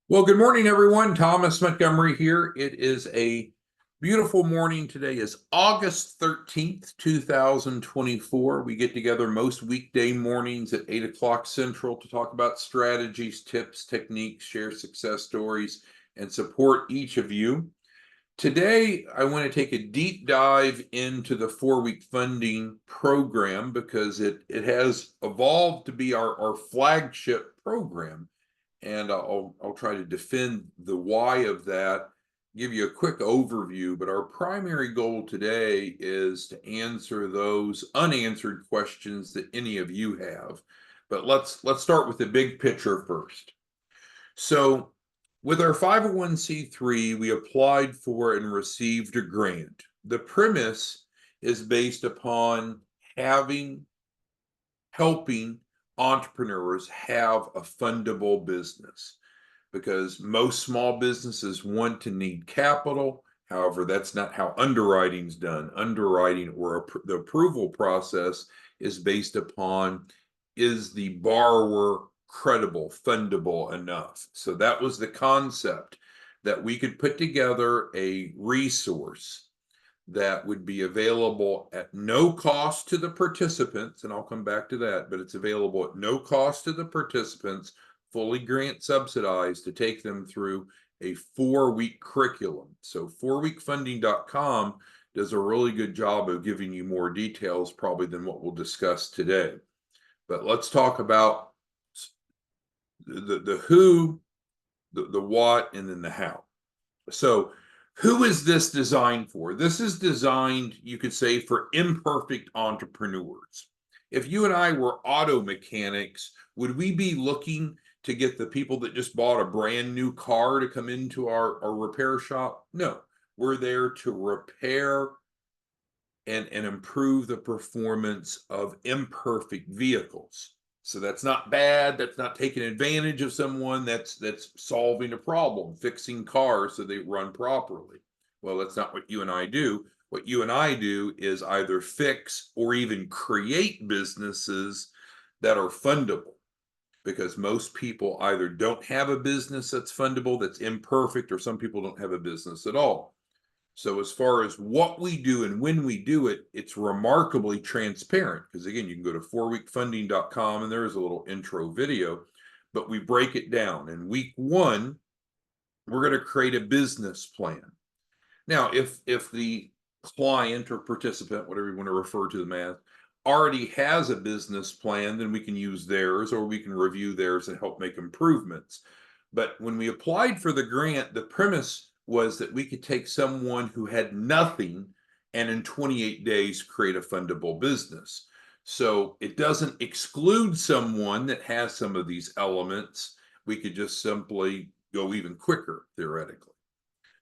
Well, good morning, everyone. Thomas Montgomery here. It is a beautiful morning. Today is August 13th, 2024. We get together most weekday mornings at 8 o'clock Central to talk about strategies, tips, techniques, share success stories, and support each of you. Today, I want to take a deep dive into the 4-week funding program because it has evolved to be our flagship program. And I'll try to defend the why of that, give you a quick overview, but our primary goal today is to answer those unanswered questions that any of you have. But let's start with the big picture first. So with our 501c3, we applied for and received a grant. The premise is based upon helping entrepreneurs have a fundable business because most small businesses want to need capital. However, that's not how underwriting is done. Underwriting or the approval process is based upon, is the borrower credible, fundable enough? So that was the concept, that we could put together a resource that would be available at no cost to the participants, and I'll come back to that, but it's available at no cost to the participants, fully grant subsidized, to take them through a 4-week curriculum. So 4weekfunding.com does a really good job of giving you more details probably than what we'll discuss today. But let's talk about the who, the what, and then the how. So who is this designed for? This is designed, you could say, for imperfect entrepreneurs. If you and I were auto mechanics, would we be looking to get the people that just bought a brand new car to come into our repair shop? No, we're there to repair and improve the performance of imperfect vehicles. So that's not bad. That's not taking advantage of someone. That's solving a problem, fixing cars so they run properly. Well, that's not what you and I do. What you and I do is either fix or even create businesses that are fundable, because most people either don't have a business that's fundable, that's imperfect, or some people don't have a business at all. So as far as what we do and when we do it, it's remarkably transparent, because again, you can go to 4weekfunding.com and there is a little intro video, but we break it down. In week 1, we're going to create a business plan. Now, if the client or participant, whatever you want to refer to them as, already has a business plan, then we can use theirs, or we can review theirs and help make improvements. But when we applied for the grant, the premise was that we could take someone who had nothing and in 28 days create a fundable business. So it doesn't exclude someone that has some of these elements. We could just simply go even quicker, theoretically.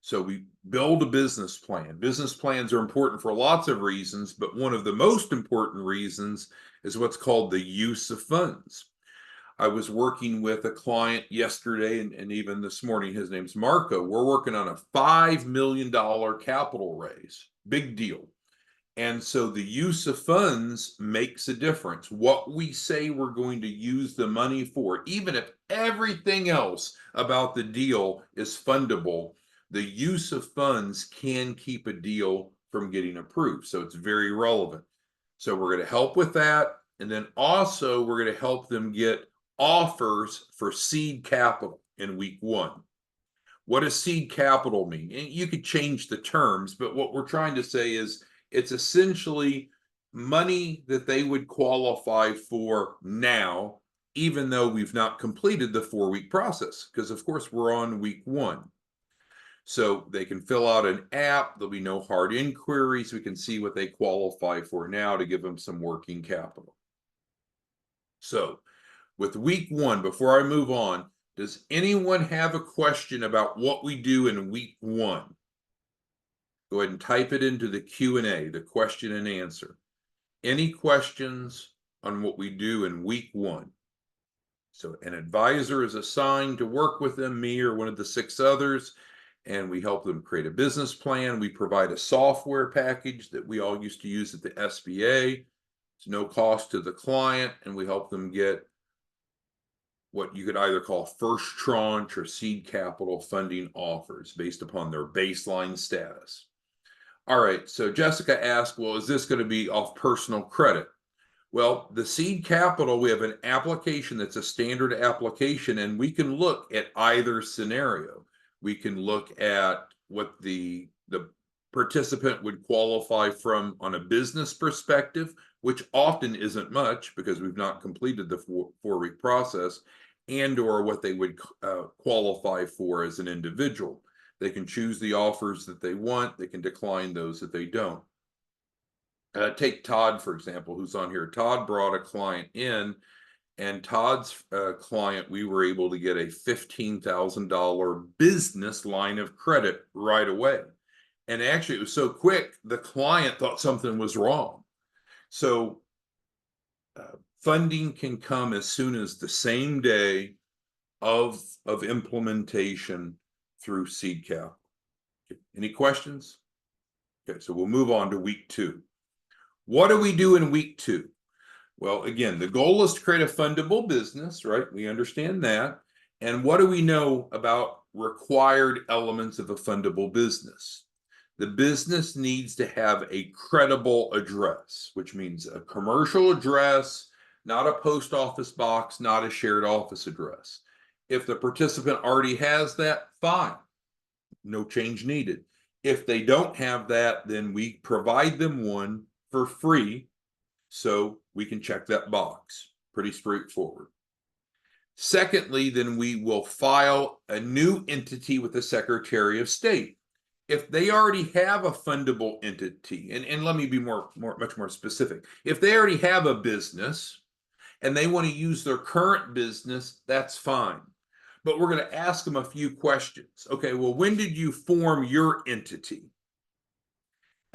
So we build a business plan. Business plans are important for lots of reasons, but one of the most important reasons is what's called the use of funds. I was working with a client yesterday, and even this morning, his name's Marco. We're working on a $5 million capital raise, big deal. And so the use of funds makes a difference. What we say we're going to use the money for, even if everything else about the deal is fundable, the use of funds can keep a deal from getting approved. So it's very relevant. So we're going to help with that. And then also we're going to help them get offers for seed capital in week 1. What does seed capital mean? And you could change the terms, but what we're trying to say is it's essentially money that they would qualify for now, even though we've not completed the 4-week process, because of course we're on week 1. So they can fill out an app. There'll be no hard inquiries. We can see what they qualify for now to give them some working capital. So with week 1, before I move on, does anyone have a question about what we do in week 1? Go ahead and type it into the Q&A, the question and answer. Any questions on what we do in week 1? So an advisor is assigned to work with them, me or one of the 6 others, and we help them create a business plan. We provide a software package that we all used to use at the SBA. It's no cost to the client, and we help them get what you could either call first tranche or seed capital funding offers based upon their baseline status. All right, so Jessica asked, well, is this going to be off personal credit? Well, the seed capital, we have an application that's a standard application, and we can look at either scenario. We can look at what the participant would qualify from on a business perspective, which often isn't much because we've not completed the four-week process, and or what they would qualify for as an individual. They can choose the offers that they want. They can decline those that they don't. Take Todd, for example, who's on here. Todd brought a client in, and Todd's client, we were able to get a $15,000 business line of credit right away. And actually, it was so quick, the client thought something was wrong. So funding can come as soon as the same day of implementation through seed cap. Any questions? Okay, so we'll move on to week 2. What do we do in week 2? Well, again, the goal is to create a fundable business, right? We understand that. And what do we know about required elements of a fundable business? The business needs to have a credible address, which means a commercial address, not a post office box, not a shared office address. If the participant already has that, fine. No change needed. If they don't have that, then we provide them one for free, so we can check that box. Pretty straightforward. Secondly, then we will file a new entity with the Secretary of State. If they already have a fundable entity, and let me be much more specific. If they already have a business and they want to use their current business, that's fine. But we're going to ask them a few questions. Okay, well, when did you form your entity?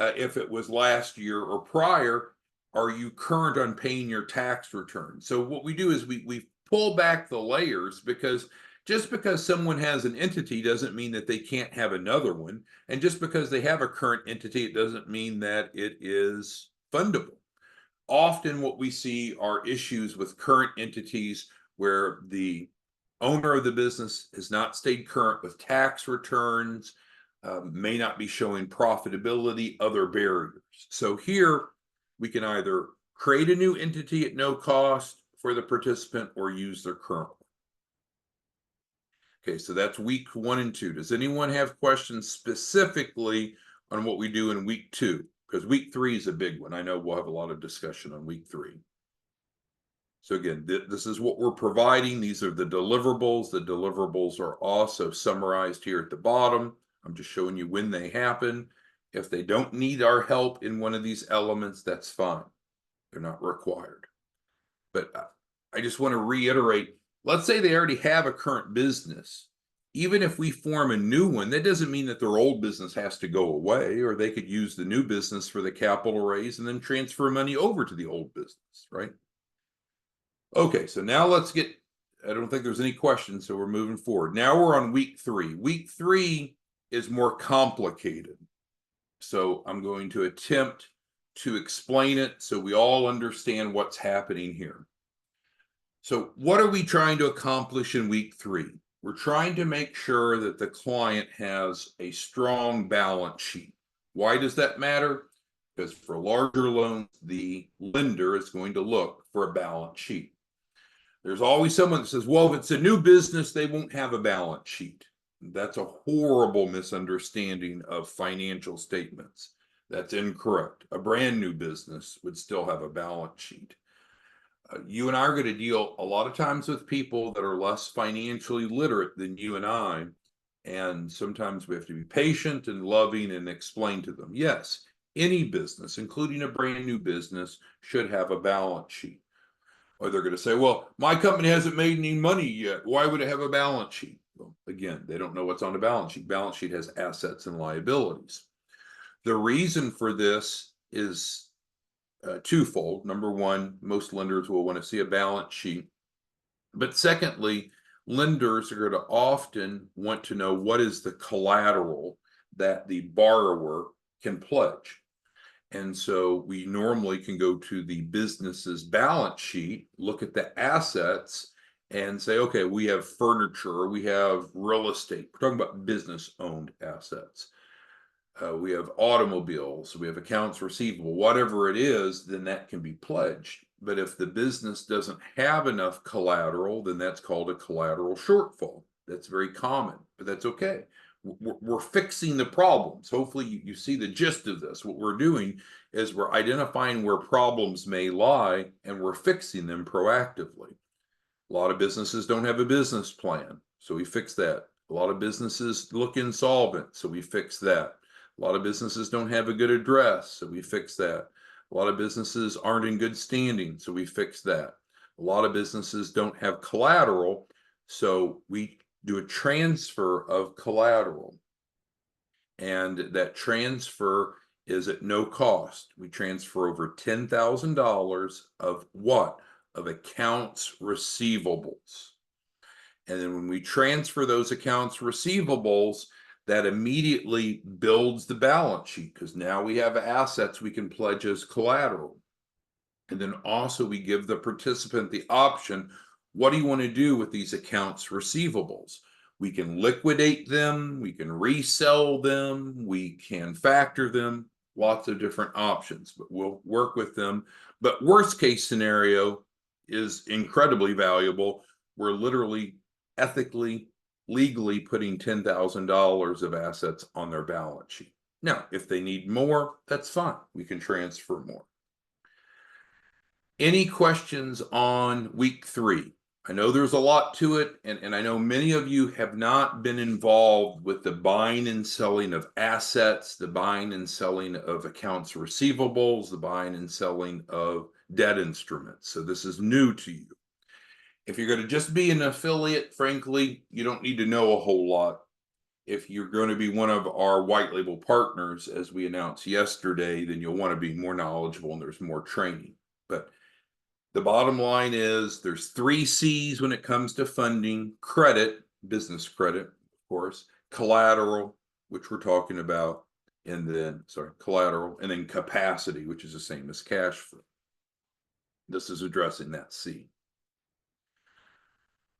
If it was last year or prior, are you current on paying your tax return? So what we do is we pull back the layers, because just because someone has an entity doesn't mean that they can't have another one. And just because they have a current entity, it doesn't mean that it is fundable. Often what we see are issues with current entities where the owner of the business has not stayed current with tax returns, may not be showing profitability, other barriers. So here we can either create a new entity at no cost for the participant or use their current one. Okay, so that's week 1 and 2. Does anyone have questions specifically on what we do in week 2? Because week 3 is a big one. I know we'll have a lot of discussion on week 3. So again, this is what we're providing. These are the deliverables. The deliverables are also summarized here at the bottom. I'm just showing you when they happen. If they don't need our help in one of these elements, that's fine. They're not required. But I just want to reiterate, let's say they already have a current business. Even if we form a new one, that doesn't mean that their old business has to go away, or they could use the new business for the capital raise and then transfer money over to the old business, right? Okay, so now let's get, I don't think there's any questions, so we're moving forward. Now we're on week 3. Week 3 is more complicated. So I'm going to attempt to explain it so we all understand what's happening here. So what are we trying to accomplish in week 3? We're trying to make sure that the client has a strong balance sheet. Why does that matter? Because for larger loans, the lender is going to look for a balance sheet. There's always someone that says, well, if it's a new business, they won't have a balance sheet. That's a horrible misunderstanding of financial statements. That's incorrect. A brand new business would still have a balance sheet. You and I are going to deal a lot of times with people that are less financially literate than you and I. And sometimes we have to be patient and loving and explain to them, yes, any business, including a brand new business, should have a balance sheet. Or they're going to say, well, my company hasn't made any money yet. Why would it have a balance sheet? Well, again, they don't know what's on the balance sheet. Balance sheet has assets and liabilities. The reason for this is twofold. Number one, most lenders will want to see a balance sheet. But secondly, lenders are going to often want to know what is the collateral that the borrower can pledge. And so we normally can go to the business's balance sheet, look at the assets, and say, okay, we have furniture, we have real estate. We're talking about business-owned assets. We have automobiles, we have accounts receivable, whatever it is, then that can be pledged. But if the business doesn't have enough collateral, then that's called a collateral shortfall. That's very common, but that's okay. We're fixing the problems. Hopefully you see the gist of this. What we're doing is we're identifying where problems may lie and we're fixing them proactively. A lot of businesses don't have a business plan, so we fix that. A lot of businesses look insolvent, so we fix that. A lot of businesses don't have a good address, so we fix that. A lot of businesses aren't in good standing, so we fix that. A lot of businesses don't have collateral, so we do a transfer of collateral. And that transfer is at no cost. We transfer over $10,000 of what? Of accounts receivables. And then when we transfer those accounts receivables, that immediately builds the balance sheet because now we have assets we can pledge as collateral. And then also we give the participant the option, what do you want to do with these accounts receivables? We can liquidate them, we can resell them, we can factor them, lots of different options, but we'll work with them. But worst case scenario is incredibly valuable. We're literally ethically, legally putting $10,000 of assets on their balance sheet. Now, if they need more, that's fine. We can transfer more. Any questions on week 3? I know there's a lot to it, and I know many of you have not been involved with the buying and selling of assets, the buying and selling of accounts receivables, the buying and selling of debt instruments. So this is new to you. If you're going to just be an affiliate, frankly, you don't need to know a whole lot. If you're going to be one of our white label partners, as we announced yesterday, then you'll want to be more knowledgeable and there's more training. But the bottom line is there's 3 C's when it comes to funding: credit, business credit, of course, collateral, which we're talking about, and then, collateral, and then capacity, which is the same as cash flow. This is addressing that C.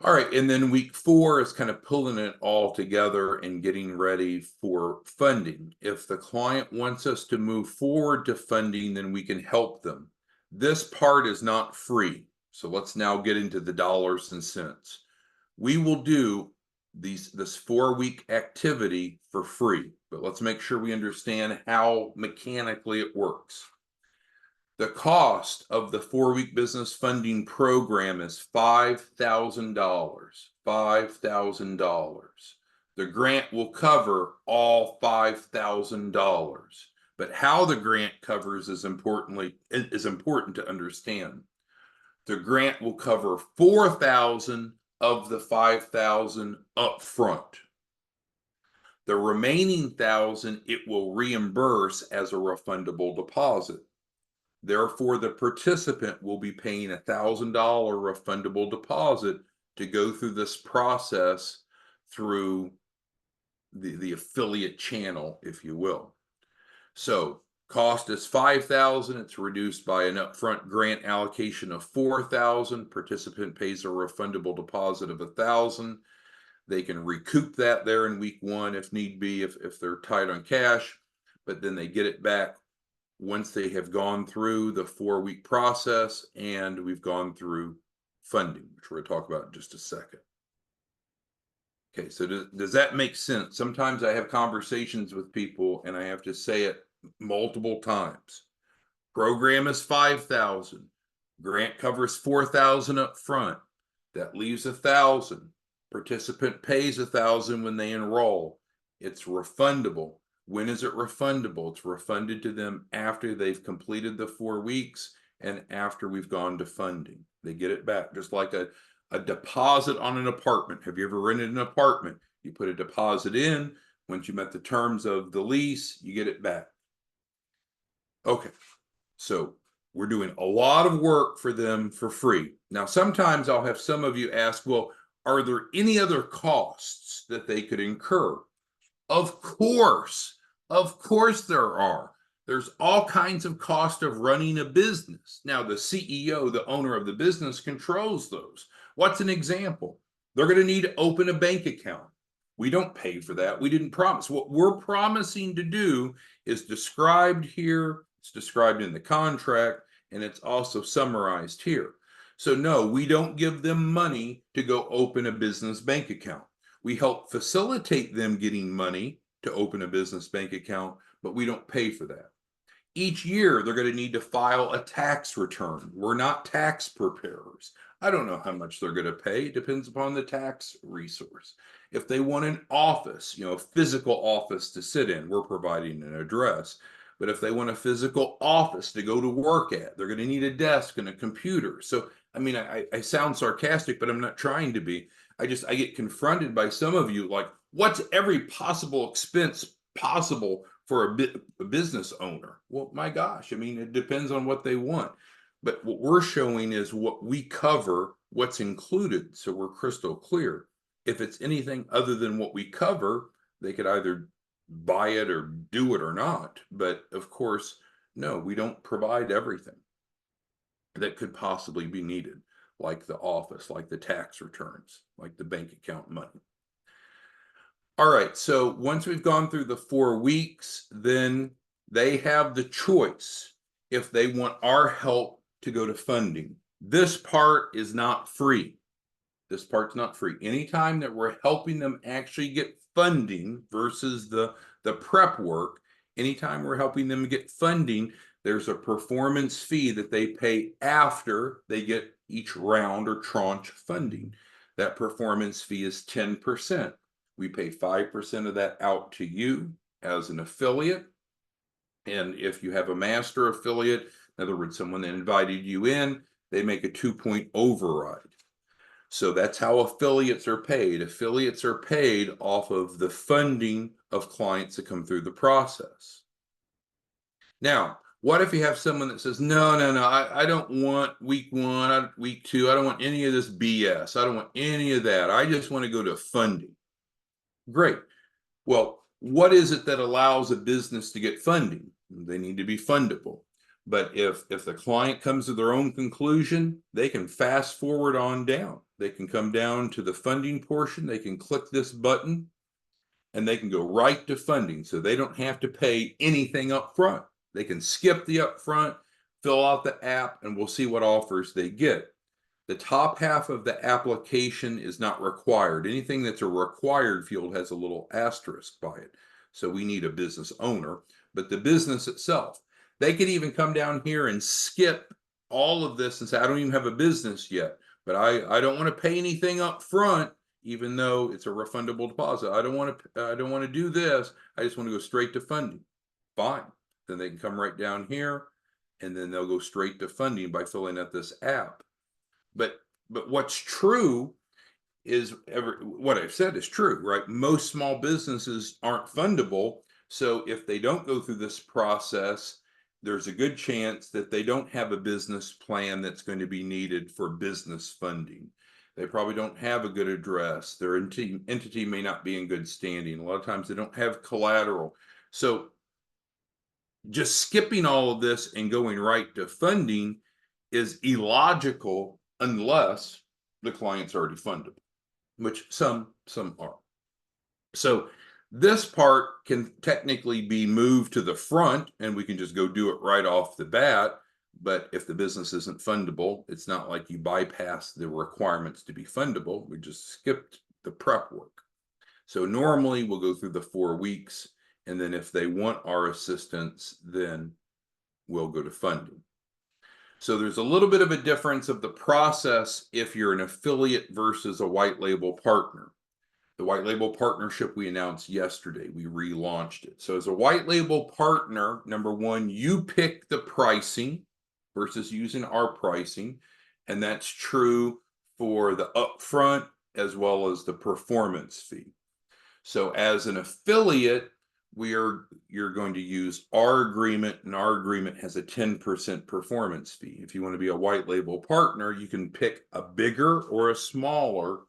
All right, and then week 4 is kind of pulling it all together and getting ready for funding. If the client wants us to move forward to funding, then we can help them. This part is not free. So let's now get into the dollars and cents. We will do this 4-week activity for free, but let's make sure we understand how mechanically it works. The cost of the 4-week business funding program is $5,000. $5,000. The grant will cover all $5,000. But how the grant covers is important to understand. The grant will cover $4,000 of the $5,000 up front. The remaining $1,000 it will reimburse as a refundable deposit. Therefore, the participant will be paying a $1,000 refundable deposit to go through this process through the affiliate channel, if you will. So cost is $5,000. It's reduced by an upfront grant allocation of $4,000. Participant pays a refundable deposit of $1,000. They can recoup that there in week 1 if need be, if they're tight on cash, but then they get it back once they have gone through the 4-week process and we've gone through funding, which we're going to talk about in just a second. Okay, so does that make sense? Sometimes I have conversations with people and I have to say it multiple times. Program is $5,000. Grant covers $4,000 up front. That leaves $1,000. Participant pays $1,000 when they enroll. It's refundable. When is it refundable? It's refunded to them after they've completed the 4 weeks and after we've gone to funding. They get it back, just like a deposit on an apartment. Have you ever rented an apartment? You put a deposit in. Once you met the terms of the lease, you get it back. Okay, so we're doing a lot of work for them for free. Now, sometimes I'll have some of you ask, well, are there any other costs that they could incur? Of course there are. There's all kinds of cost of running a business. Now, the CEO, the owner of the business, controls those. What's an example? They're going to need to open a bank account. We don't pay for that. We didn't promise. What we're promising to do is described here. It's described in the contract, and it's also summarized here. So no, we don't give them money to go open a business bank account. We help facilitate them getting money to open a business bank account, but we don't pay for that. Each year, they're going to need to file a tax return. We're not tax preparers. I don't know how much they're going to pay. It depends upon the tax resource. If they want an office, a physical office to sit in, we're providing an address. But if they want a physical office to go to work at, they're going to need a desk and a computer. So, I sound sarcastic, but I'm not trying to be. I get confronted by some of you like, what's every possible expense possible for a business owner? Well, my gosh, it depends on what they want. But what we're showing is what we cover, what's included. So we're crystal clear. If it's anything other than what we cover, they could either buy it or do it or not. But of course, no, we don't provide everything that could possibly be needed, like the office, like the tax returns, like the bank account money. All right, so once we've gone through the 4 weeks, then they have the choice if they want our help to go to funding. This part is not free. This part's not free. Anytime that we're helping them actually get funding versus the prep work, anytime we're helping them get funding, there's a performance fee that they pay after they get each round or tranche funding. That performance fee is 10%. We pay 5% of that out to you as an affiliate. And if you have a master affiliate, in other words, someone that invited you in, they make a 2-point override. So that's how affiliates are paid. Affiliates are paid off of the funding of clients that come through the process. Now, what if you have someone that says, no, I don't want week 1, week 2, I don't want any of this BS. I don't want any of that. I just want to go to funding. Great. Well, what is it that allows a business to get funding? They need to be fundable. But if the client comes to their own conclusion, they can fast forward on down. They can come down to the funding portion. They can click this button and they can go right to funding. So they don't have to pay anything up front. They can skip the upfront, fill out the app, and we'll see what offers they get. The top half of the application is not required. Anything that's a required field has a little asterisk by it. So we need a business owner, but the business itself, they could even come down here and skip all of this and say, I don't even have a business yet, but I don't want to pay anything up front, even though it's a refundable deposit. I don't want to do this. I just want to go straight to funding. Fine. Then they can come right down here and then they'll go straight to funding by filling out this app. But what's true is what I've said is true, right? Most small businesses aren't fundable. So if they don't go through this process, there's a good chance that they don't have a business plan that's going to be needed for business funding. They probably don't have a good address. Their entity may not be in good standing. A lot of times they don't have collateral. So just skipping all of this and going right to funding is illogical unless the client's already fundable, which some are. So this part can technically be moved to the front and we can just go do it right off the bat. But if the business isn't fundable, it's not like you bypass the requirements to be fundable. We just skipped the prep work. So normally we'll go through the 4 weeks. And then if they want our assistance, then we'll go to funding. So there's a little bit of a difference of the process if you're an affiliate versus a white label partner. The white label partnership we announced yesterday, we relaunched it. So as a white label partner, number one, you pick the pricing versus using our pricing. And that's true for the upfront as well as the performance fee. So as an affiliate, you're going to use our agreement, and our agreement has a 10% performance fee. If you want to be a white label partner, you can pick a bigger or a smaller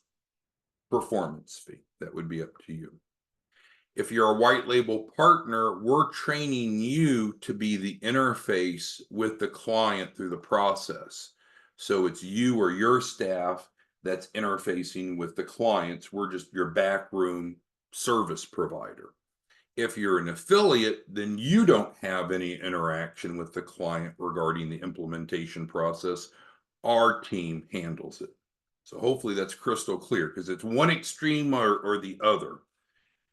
performance fee. That would be up to you. If you're a white label partner, we're training you to be the interface with the client through the process. So it's you or your staff that's interfacing with the clients. We're just your backroom service provider. If you're an affiliate, then you don't have any interaction with the client regarding the implementation process. Our team handles it. So hopefully that's crystal clear, because it's one extreme or the other.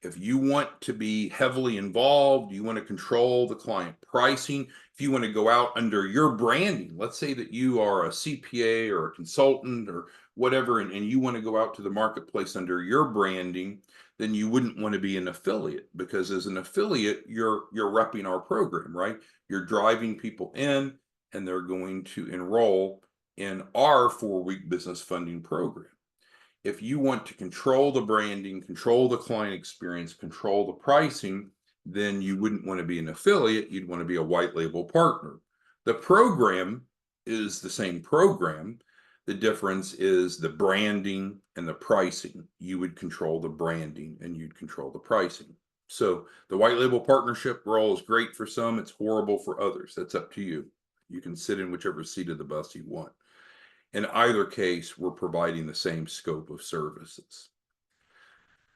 If you want to be heavily involved, you want to control the client pricing, if you want to go out under your branding, let's say that you are a CPA or a consultant or whatever, and you want to go out to the marketplace under your branding, then you wouldn't want to be an affiliate, because as an affiliate, you're repping our program, right? You're driving people in and they're going to enroll in our 4-week business funding program. If you want to control the branding, control the client experience, control the pricing, then you wouldn't want to be an affiliate. You'd want to be a white label partner. The program is the same program. The difference is the branding and the pricing. You would control the branding and you'd control the pricing. So the white label partnership role is great for some. It's horrible for others. That's up to you. You can sit in whichever seat of the bus you want. In either case, we're providing the same scope of services.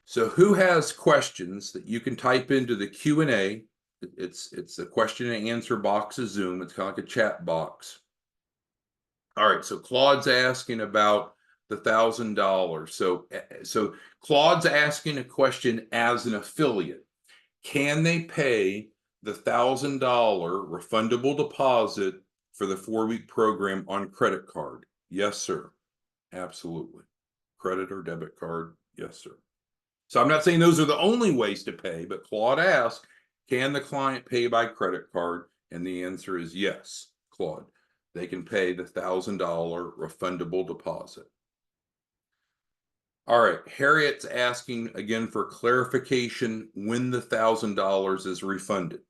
So who has questions that you can type into the Q&A? It's a question and answer box of Zoom. It's kind of like a chat box. All right, so Claude's asking about the $1,000. So Claude's asking a question as an affiliate. Can they pay the $1,000 refundable deposit for the 4-week program on credit card? Yes, sir. Absolutely. Credit or debit card? Yes, sir. So I'm not saying those are the only ways to pay, but Claude asked, can the client pay by credit card? And the answer is yes, Claude. They can pay the $1,000 refundable deposit. All right, Harriet's asking again for clarification when the $1,000 is refunded.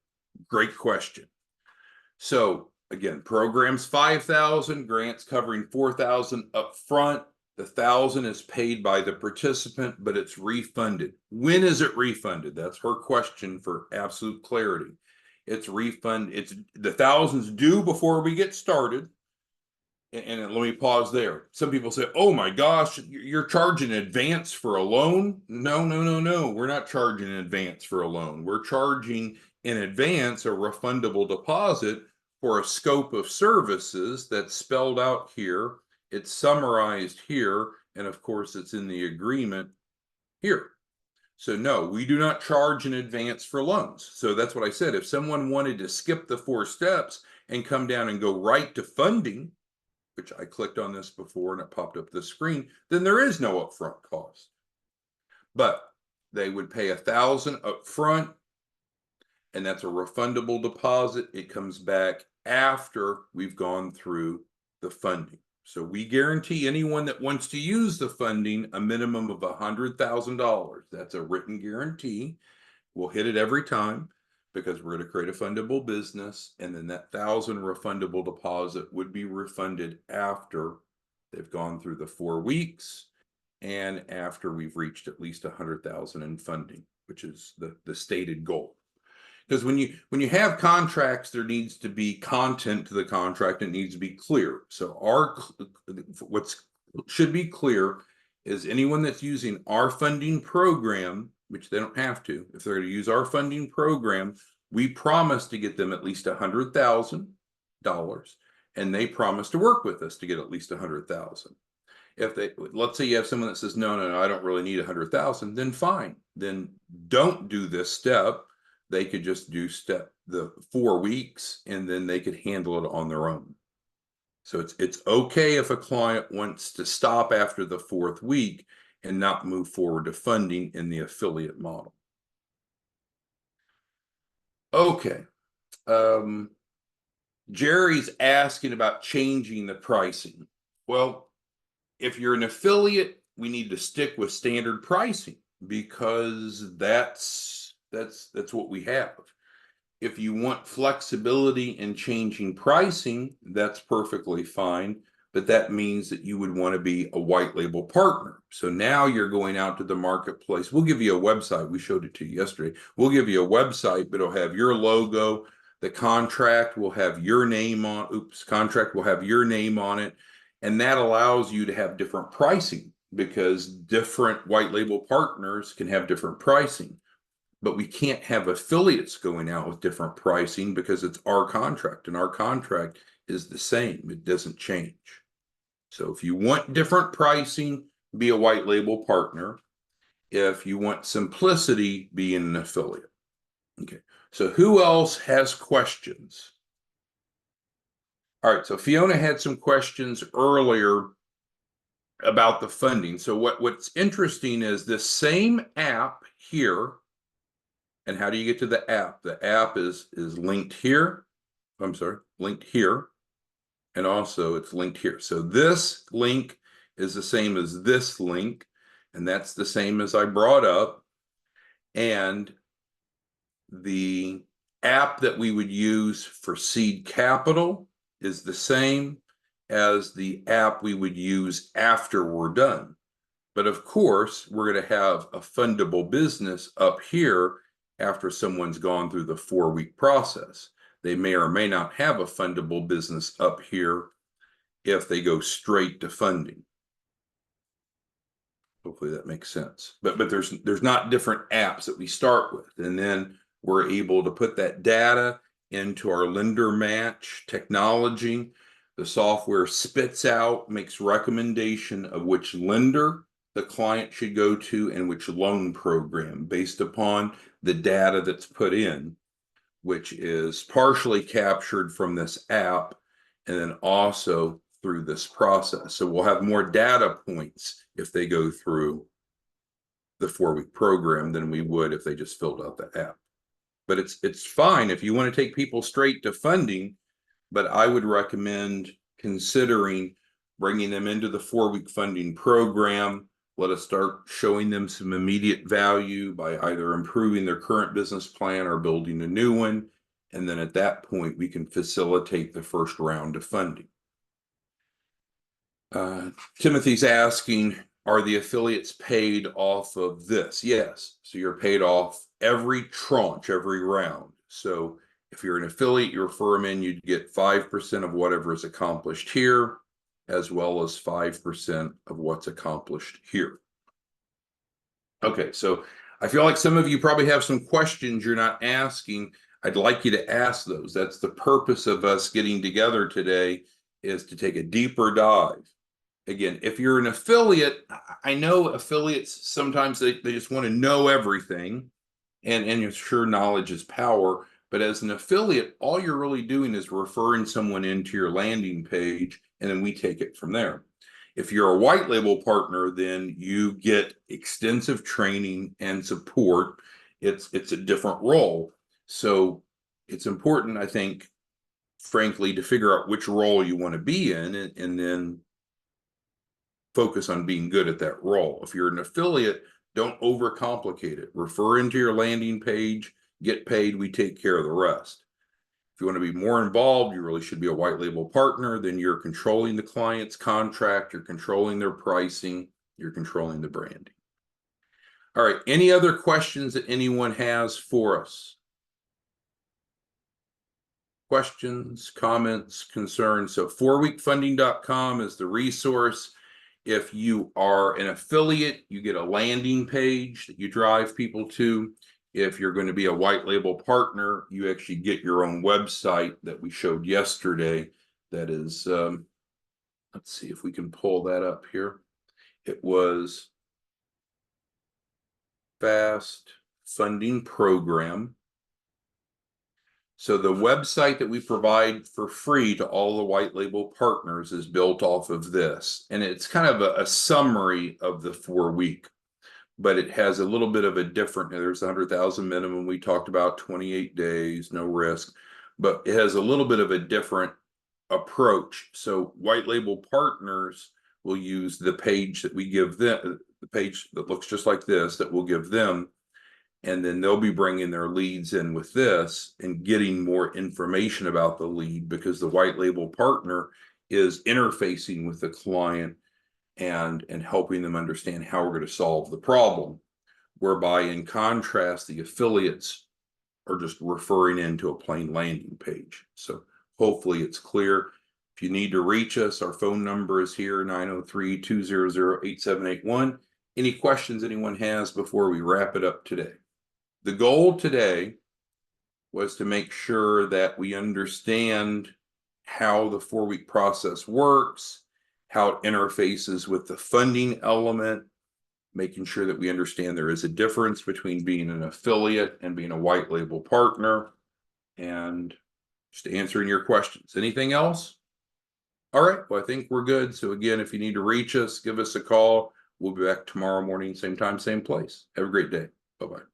Great question. So again, programs 5,000, grants covering 4,000 up front. The 1,000 is paid by the participant, but it's refunded. When is it refunded? That's her question for absolute clarity. It's refund. It's the 1,000's due before we get started. And let me pause there. Some people say, oh my gosh, you're charging advance for a loan. No. We're not charging in advance for a loan. We're charging in advance a refundable deposit for a scope of services that's spelled out here. It's summarized here. And of course, it's in the agreement here. So no, we do not charge in advance for loans. So that's what I said. If someone wanted to skip the 4 steps and come down and go right to funding, which I clicked on this before and it popped up the screen, then there is no upfront cost. But they would pay 1,000 upfront, and that's a refundable deposit. It comes back after we've gone through the funding. So we guarantee anyone that wants to use the funding a minimum of $100,000. That's a written guarantee. We'll hit it every time, because we're going to create a fundable business, and then that 1,000 refundable deposit would be refunded after they've gone through the 4 weeks and after we've reached at least 100,000 in funding, which is the stated goal. Because when you have contracts, there needs to be content to the contract. It needs to be clear. So what should be clear is anyone that's using our funding program, which they don't have to, if they're going to use our funding program, we promise to get them at least $100,000, and they promise to work with us to get at least $100,000. If let's say you have someone that says, no, I don't really need $100,000, then fine. Then don't do this step. They could just do the 4 weeks, and then they could handle it on their own. So it's okay if a client wants to stop after the 4th week and not move forward to funding in the affiliate model. Okay. Jerry's asking about changing the pricing. Well, if you're an affiliate, we need to stick with standard pricing, because that's what we have. If you want flexibility in changing pricing, that's perfectly fine, but that means that you would want to be a white label partner. So now you're going out to the marketplace. We'll give you a website. We showed it to you yesterday. We'll give you a website, but it'll have your logo. The contract will have your name on. Contract will have your name on it. And that allows you to have different pricing because different white label partners can have different pricing. But we can't have affiliates going out with different pricing because it's our contract, and our contract is the same. It doesn't change. So if you want different pricing, be a white label partner. If you want simplicity, be an affiliate. Okay. So who else has questions? All right. So Fiona had some questions earlier about the funding. So what's interesting is this same app here. And how do you get to the app? The app is linked here. I'm sorry, linked here. And also it's linked here. So this link is the same as this link. And that's the same as I brought up. And the app that we would use for seed capital is the same as the app we would use after we're done. But of course, we're going to have a fundable business up here after someone's gone through the 4-week process. They may or may not have a fundable business up here if they go straight to funding. Hopefully that makes sense. But there's not different apps that we start with. And then we're able to put that data into our lender match technology. The software spits out, makes recommendation of which lender the client should go to and which loan program based upon the data that's put in, which is partially captured from this app and then also through this process. So we'll have more data points if they go through the 4-week program than we would if they just filled out the app. But it's fine if you want to take people straight to funding, but I would recommend considering bringing them into the 4-week funding program. Let us start showing them some immediate value by either improving their current business plan or building a new one. And then at that point, we can facilitate the first round of funding. Timothy's asking, are the affiliates paid off of this? Yes. So you're paid off every tranche, every round. So if you're an affiliate, you refer them in, you'd get 5% of whatever is accomplished here, as well as 5% of what's accomplished here. Okay, so I feel like some of you probably have some questions you're not asking. I'd like you to ask those. That's the purpose of us getting together today, is to take a deeper dive. Again, if you're an affiliate, I know affiliates, sometimes they just want to know everything, and you're sure knowledge is power. But as an affiliate, all you're really doing is referring someone into your landing page, and then we take it from there. If you're a white label partner, then you get extensive training and support. It's a different role. So it's important, I think, frankly, to figure out which role you want to be in, and then focus on being good at that role. If you're an affiliate, don't overcomplicate it. Refer into your landing page, get paid, we take care of the rest. If you want to be more involved, you really should be a white label partner. Then you're controlling the client's contract, you're controlling their pricing, you're controlling the branding. All right, any other questions that anyone has for us? Questions, comments, concerns? So 4weekfunding.com is the resource. If you are an affiliate, you get a landing page that you drive people to. If you're going to be a white label partner, you actually get your own website that we showed yesterday. That is, let's see if we can pull that up here. It was Fast Funding Program. So the website that we provide for free to all the white label partners is built off of this. And it's kind of a summary of the 4-week, but it has a little bit of a different, there's 100,000 minimum. We talked about 28 days, no risk, but it has a little bit of a different approach. So white label partners will use the page that we give them, the page that looks just like this, that we'll give them. And then they'll be bringing their leads in with this and getting more information about the lead, because the white label partner is interfacing with the client and helping them understand how we're going to solve the problem. Whereby, in contrast, the affiliates are just referring into a plain landing page. So hopefully it's clear. If If you need to reach us, our phone number is here, 903-200-8781. Any questions anyone has before we wrap it up today? The goal today was to make sure that we understand how the 4-week process works, how it interfaces with the funding element, making sure that we understand there is a difference between being an affiliate and being a white label partner, and just answering your questions. Anything else? All right, well, I think we're good. So again, if you need to reach us, give us a call. We'll be back tomorrow morning, same time, same place. Have a great day. Bye-bye.